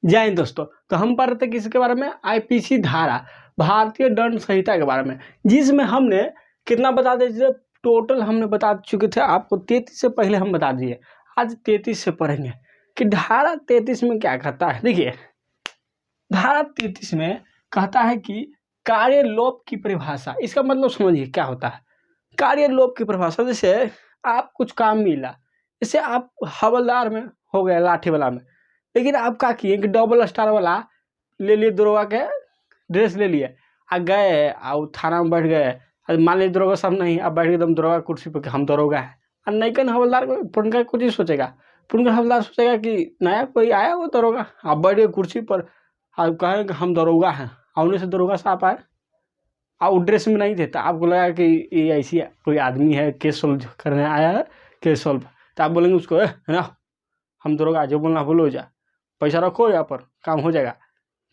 जय हिंद दोस्तों। तो हम पढ़ रहे थे किसके बारे में, आईपीसी धारा, भारतीय दंड संहिता के बारे में, जिसमें हमने कितना बता दिए, टोटल हमने बता चुके थे आपको 33 से पहले हम बता दिए। आज 33 से पढ़ेंगे कि धारा 33 में क्या कहता है। देखिए धारा 33 में कहता है कि कार्य लोप की परिभाषा। इसका मतलब समझिए क्या होता है कार्य लोप की परिभाषा। जैसे आप कुछ काम मिला, जैसे आप हवलदार में हो गए, लाठी वाला में, लेकिन आप क्या किए कि डबल स्टार वाला ले लिए, दरोगा के ड्रेस ले लिए, आ गए और थाना में बैठ गए। मान लीजिए दरोगा सब नहीं, अब बैठ गए एकदम दरोगा कुर्सी पर कि हम दरोगा है। और नैकन हवलदार पुनका कुछ ही सोचेगा, पुनका हवलदार सोचेगा कि नया कोई आया वो दरोगा, आप बैठ गए कुर्सी पर और कहे कि हम दरोगा हैं। और से दरोगा साहब आए और ड्रेस में नहीं थे, तो आपको लगा कि ये ऐसी कोई आदमी है केस सोल्व करने आया है, केस सोल्व, तो आप बोलेंगे उसको है ना हम दरोगा, जो बोलना बोलो, जा पैसा रखो यहाँ पर काम हो जाएगा।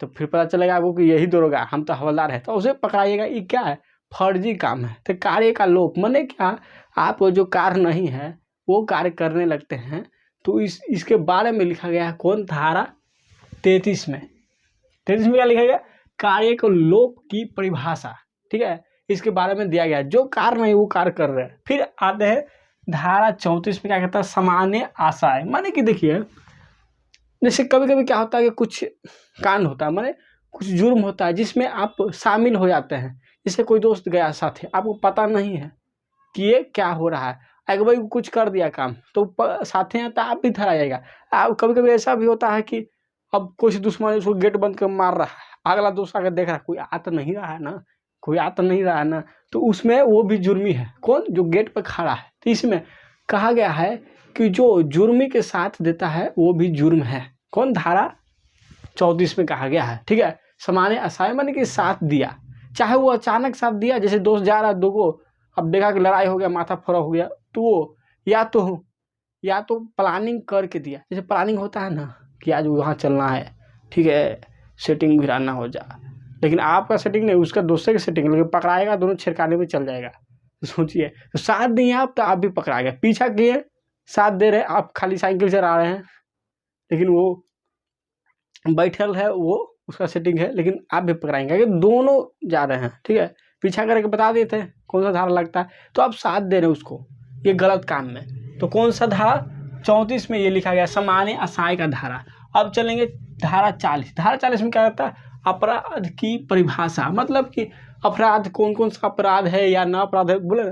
तो फिर पता चलेगा आपको कि यही दरोगा, हम तो हवलदार है, तो उसे पकड़ाइएगा। ये क्या है, फर्जी काम है। तो कार्य का लोप माने क्या, आप जो कार्य नहीं है वो कार्य करने लगते हैं। तो इसके बारे में लिखा गया है कौन, धारा 33 में। 33 में क्या लिखा गया, कार्य को लोप की परिभाषा। ठीक है, इसके बारे में दिया गया जो कार्य नहीं वो कार्य कर रहे हैं। फिर आते हैं धारा 34 में, क्या कहता है, सामान्य आशय। माने कि देखिए जैसे कभी कभी क्या होता है कि कुछ कांड होता है, माने कुछ जुर्म होता है जिसमें आप शामिल हो जाते हैं। जैसे कोई दोस्त गया साथ, आपको पता नहीं है कि ये क्या हो रहा है, अगर भाई कुछ कर दिया काम तो साथ हैं तो आप भी धरा जाएगा। आप कभी कभी ऐसा भी होता है कि अब कुछ दुश्मन उसको गेट बंद कर मार रहा है, अगला दोस्त आकर देख रहा है कोई आ तो नहीं रहा है ना, कोई आ तो नहीं रहा है ना, तो उसमें वो भी जुर्मी है, कौन, जो गेट पर खड़ा है। तो इसमें कहा गया है कि जो जुर्मी के साथ देता है वो भी जुर्म है। कौन, धारा 34 में कहा गया है। ठीक है, सामान्य आशय माने कि साथ दिया, चाहे वो अचानक साथ दिया, जैसे दोस्त जा रहा है दो को, अब देखा कि लड़ाई हो गया, माथा फोड़ा हो गया, तो वो या तो प्लानिंग करके दिया। जैसे प्लानिंग होता है ना कि आज वहाँ चलना है, ठीक है, सेटिंग भिड़ाना हो जा, लेकिन आपका सेटिंग नहीं, उसका दूसरे की सेटिंग, लेकिन पकड़ाएगा, दोनों छिड़काने में चल जाएगा। तो सोचिए, तो साथ दिए आप तो आप भी पकड़ा गए, पीछा किए साथ दे रहे, आप खाली साइकिल चला रहे हैं, लेकिन वो बैठल है, वो उसका सेटिंग है, लेकिन आप भी पकड़ाएंगे कि दोनों जा रहे हैं। ठीक है, पीछा करके बता देते हैं कौन सा धारा लगता है, तो आप साथ दे रहे हैं उसको ये गलत काम में। तो कौन सा धारा 34 में ये लिखा गया, सामान्य आशय का धारा। अब चलेंगे धारा 40। धारा 40 में क्या होता है, अपराध की परिभाषा। मतलब कि अपराध कौन कौन सा अपराध है या ना अपराध है, बोले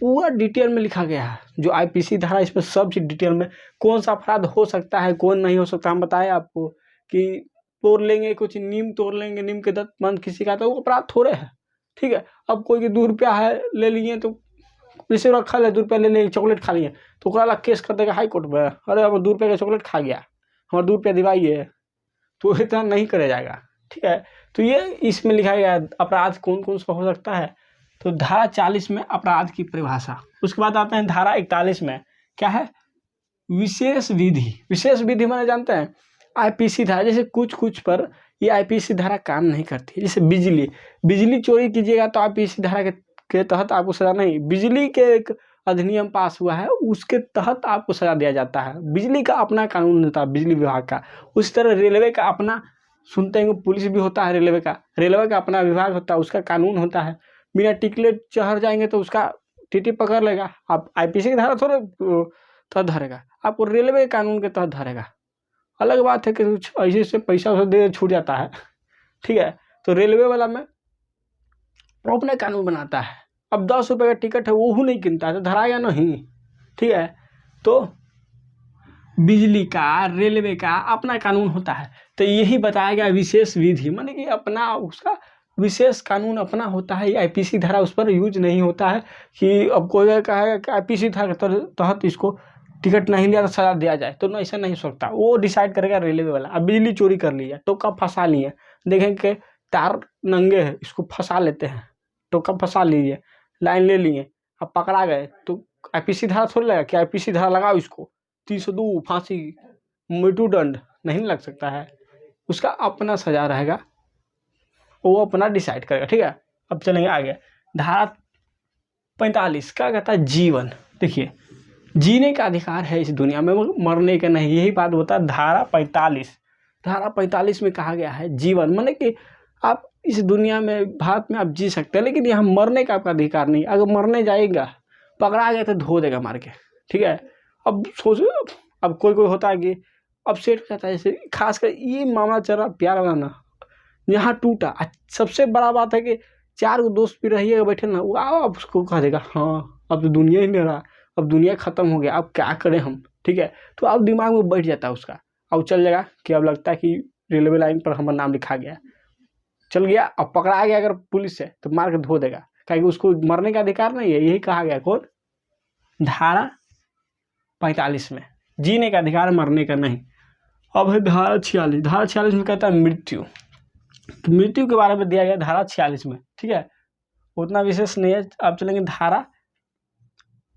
पूरा डिटेल में लिखा गया है। जो आईपीसी धारा, इसमें सब चीज डिटेल में, कौन सा अपराध हो सकता है कौन नहीं हो सकता। हम बताए आपको कि तोड़ लेंगे कुछ, नीम तोड़ लेंगे, नीम के दत्त मन किसी का, तो वो अपराध थोड़े है। ठीक है, अब कोई के 2 रुपया है ले लिए, तो जैसे रखा ले 2 रुपया ले लेंगे, चॉकलेट खा लिए, तो ओकरा केस कर देगा हाई कोर्ट में, अरे हम 2 रुपये का चॉकलेट खा गया, हमारा 2 रुपया दिवाइए, तो इतना नहीं करे जाएगा। ठीक है, तो ये इसमें लिखा गया अपराध कौन कौन सा हो सकता है। तो धारा 40 में अपराध की परिभाषा। उसके बाद आते हैं धारा 41 में, क्या है, विशेष विधि। विशेष विधि माने जानते हैं, आईपीसी धारा, जैसे कुछ पर ये आईपीसी धारा काम नहीं करती। जैसे बिजली चोरी कीजिएगा तो आईपीसी धारा के तहत आपको सजा नहीं, बिजली के एक अधिनियम पास हुआ है उसके तहत आपको सजा दिया जाता है। बिजली का अपना कानून होता है, बिजली विभाग का। उसी तरह रेलवे का अपना, सुनते हैं पुलिस भी होता है, रेलवे का अपना विभाग होता है, उसका कानून होता है। बिना टिकलेट चढ़ जाएंगे तो उसका टीटी पकड़ लेगा, आप आईपीसी की धारा थोड़े तहत धरेगा, आपको रेलवे कानून के तहत धरेगा। अलग बात है कि कुछ ऐसे से पैसा उसे दे छूट जाता है। ठीक है, तो रेलवे वाला में वो अपना कानून बनाता है। अब 10 रुपये का टिकट है वो नहीं गिनता है तो धराएगा नहीं। ठीक है, तो बिजली का, रेलवे का अपना कानून होता है। तो यही बताया गया विशेष विधि, माने कि अपना उसका विशेष कानून अपना होता है। आईपीसी धारा उस पर यूज नहीं होता है कि अब कोई कहेगा कि आईपीसी धारा के तहत इसको टिकट नहीं लिया तो सजा दिया जाए, तो ऐसा नहीं हो सकता। वो डिसाइड करेगा रेलवे वाला। अब बिजली चोरी कर लिया, टोका फंसा लिए, देखें कि तार नंगे है, इसको फंसा लेते हैं, टोका फंसा लीजिए, लाइन ले लिए, अब पकड़ा गए, तो आईपीसी धारा थोड़ी लगा कि आईपीसी धारा लगाओ इसको, 302 फांसी, मृत्युदंड नहीं लग सकता है। उसका अपना सजा रहेगा, वो अपना डिसाइड करेगा। ठीक है, अब चलेंगे आगे। धारा 45 क्या कहता है, जीवन। देखिए जीने का अधिकार है इस दुनिया में, मरने का नहीं, यही बात होता है धारा 45। धारा 45 में कहा गया है जीवन, माने कि आप इस दुनिया में, भारत में आप जी सकते हैं, लेकिन यहाँ मरने का आपका अधिकार नहीं। अगर मरने जाएगा, पकड़ा गया तो धो देगा मार के, ठीक है। अब सोचो, अब कोई कोई होता है कि अपसेट हो जाता है, जैसे खासकर ये मामला चल रहा प्यार वाला ना, यहाँ टूटा। सबसे बड़ा बात है कि 4 दोस्त भी रहिएगा बैठे ना, वो आओ अब उसको कह देगा हाँ अब तो दुनिया ही नहीं रहा, अब दुनिया खत्म हो गया, अब क्या करें हम, ठीक है। तो अब दिमाग में बैठ जाता है उसका, अब चल जाएगा कि अब लगता है कि रेलवे लाइन पर हमारा नाम लिखा गया, चल गया। अब पकड़ा गया अगर पुलिस से तो मार के धो देगा, क्योंकि उसको मरने का अधिकार नहीं है। यही कहा गया कौन, धारा 45 में, जीने का अधिकार, मरने का नहीं। अब है धारा 46। धारा 46 में कहता है मृत्यु, तो मृत्यु के बारे में दिया गया धारा 46 में, ठीक है। उतना विशेष नहीं है। अब चलेंगे धारा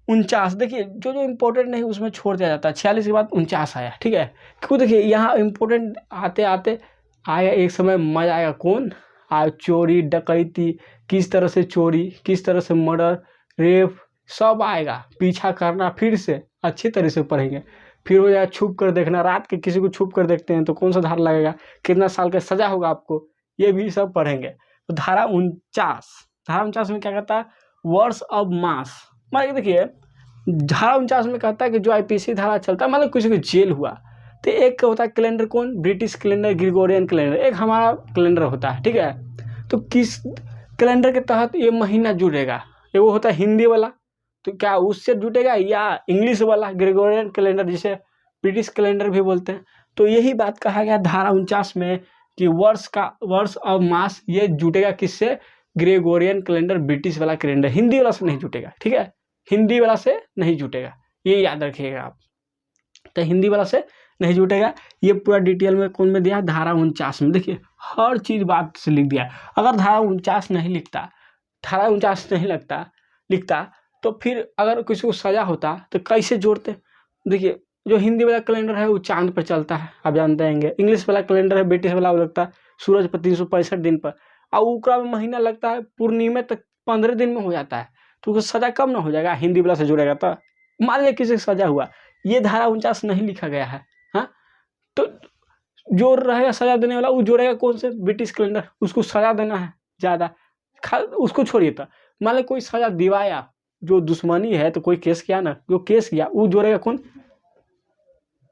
49। देखिए जो जो इम्पोर्टेंट नहीं उसमें छोड़ दिया जाता है। 46 के बाद 49 आया, ठीक है। क्यों, देखिए यहाँ इम्पोर्टेंट आते आते आया एक समय मजा आएगा। कौन आया, चोरी डकैती, किस तरह से चोरी, किस तरह से मर्डर, रेप, सब आएगा। पीछा करना फिर से अच्छी तरह से पढ़ेंगे। फिर हो जाएगा छुप कर देखना, रात के किसी को छुप कर देखते हैं तो कौन सा धारा लगेगा, कितना साल का सजा होगा आपको, ये भी सब पढ़ेंगे। तो धारा 49, धारा 49 में क्या कहता है, वर्ष ऑफ मास। मान देखिए धारा 49 में कहता है कि जो आईपीसी धारा चलता है, मतलब किसी को जेल हुआ तो एक होता है कैलेंडर, कौन, ब्रिटिश कैलेंडर, ग्रेगोरियन कैलेंडर, एक हमारा कैलेंडर होता है, ठीक है। तो किस कैलेंडर के तहत ये महीना जुड़ेगा, ये वो होता है हिंदी वाला, तो क्या उससे जुटेगा, या इंग्लिश वाला ग्रेगोरियन कैलेंडर जिसे ब्रिटिश कैलेंडर भी बोलते हैं। तो यही बात कहा गया धारा 49 में कि वर्ष ऑफ मास ये जुटेगा किससे, ग्रेगोरियन कैलेंडर, ब्रिटिश वाला कैलेंडर, हिंदी वाला से नहीं जुटेगा, ठीक है। हिंदी वाला से नहीं जुटेगा, ये याद रखिएगा आप। तो हिंदी वाला से नहीं जुटेगा। ये पूरा डिटेल में कौन में दिया, धारा 49 में। देखिए हर चीज बात से लिख दिया। अगर धारा 49 नहीं लिखता, धारा 49 नहीं लिखता तो फिर अगर किसी को सजा होता तो कैसे जोड़ते। देखिए जो हिंदी वाला कैलेंडर है वो चांद पर चलता है, आप जानते हैं। इंग्लिश वाला कैलेंडर है, ब्रिटिश वाला वो लगता है सूरज पर 365 दिन पर, और उकरा में महीना लगता है पूर्णिमा तक 15 दिन में हो जाता है। तो उसको सजा कम ना हो जाएगा, हिंदी वाला से जुड़ेगा। तो मान लिया किसी को सजा हुआ, ये धारा 49 नहीं लिखा गया है, हाँ, तो जो रहेगा सजा देने वाला वो जोड़ेगा कौन से, ब्रिटिश कैलेंडर, उसको सजा देना है ज्यादा, उसको छोड़िए। तो मान लिया कोई सजा दिवाया, जो दुश्मनी है तो कोई केस किया ना, जो केस किया वो जोड़ेगा कौन,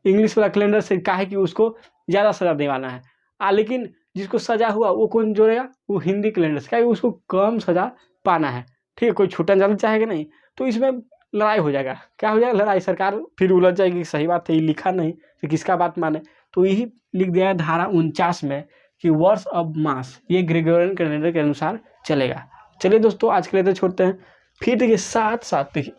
इंग्लिश वाला कैलेंडर से, काहे कि उसको ज्यादा सजा दिवाना है। लेकिन जिसको सजा हुआ वो कौन जोड़ेगा, वो हिंदी कैलेंडर से, क्या उसको कम सजा पाना है, ठीक है। कोई छूटना जाना चाहेगा नहीं, तो इसमें लड़ाई हो जाएगा। क्या हो जाएगा, लड़ाई। सरकार फिर उलझ जाएगी, सही बात है, ये लिखा नहीं तो किसका बात माने। तो यही लिख दिया है धारा 49 में कि वर्ष ऑफ मास ये ग्रेगोरियन कैलेंडर के अनुसार चलेगा। चलिए दोस्तों आज के लिए तो छोड़ते हैं। फिर देखिए साथ देखिए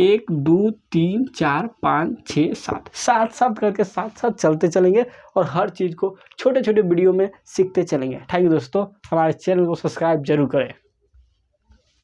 1 2 3 4 5 6 7 साथ करके साथ चलते चलेंगे और हर चीज़ को छोटे छोटे वीडियो में सीखते चलेंगे। थैंक यू दोस्तों, हमारे चैनल को सब्सक्राइब जरूर करें।